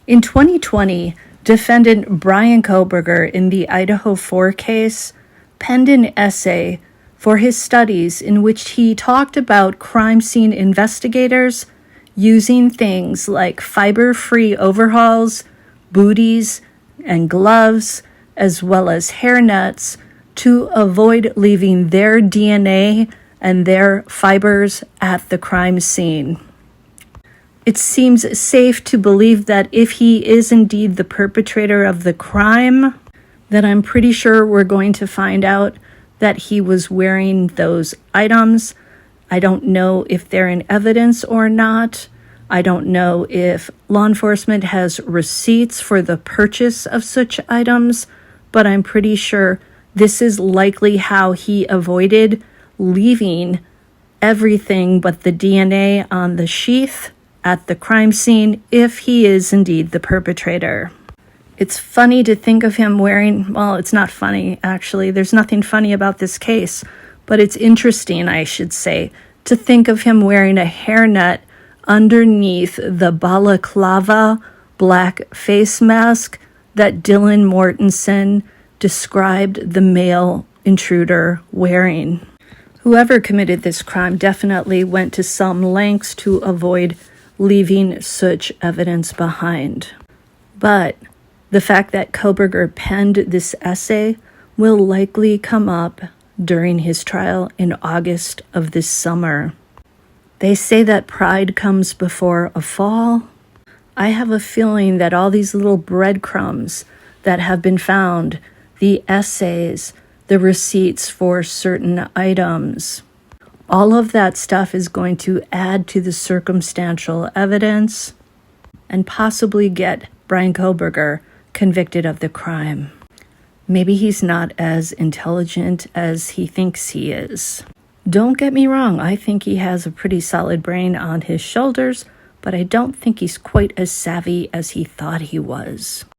In 2020, defendant Brian Koberger in the Idaho 4 case penned an essay for his studies in which he talked about crime scene investigators using things like fiber-free overhauls, booties, and gloves, as well as hairnets, to avoid leaving their DNA and their fibers at the crime scene. It seems safe to believe that if he is indeed the perpetrator of the crime, then I'm pretty sure we're going to find out that he was wearing those items. I don't know if they're in evidence or not. I don't know if law enforcement has receipts for the purchase of such items, but I'm pretty sure this is likely how he avoided leaving everything but the DNA on the sheath at the crime scene if he is indeed the perpetrator. It's funny to think of him wearing, well, it's not funny, actually. There's nothing funny about this case, but it's interesting, I should say, to think of him wearing a hairnet underneath the balaclava black face mask that Dylan Mortensen described the male intruder wearing. Whoever committed this crime definitely went to some lengths to avoid leaving such evidence behind. But the fact that Koberger penned this essay will likely come up during his trial in August of this summer. They say that pride comes before a fall. I have a feeling that all these little breadcrumbs that have been found, the essays, the receipts for certain items, all of that stuff is going to add to the circumstantial evidence and possibly get Brian Koberger convicted of the crime. Maybe he's not as intelligent as he thinks he is. Don't get me wrong, I think he has a pretty solid brain on his shoulders, but I don't think he's quite as savvy as he thought he was.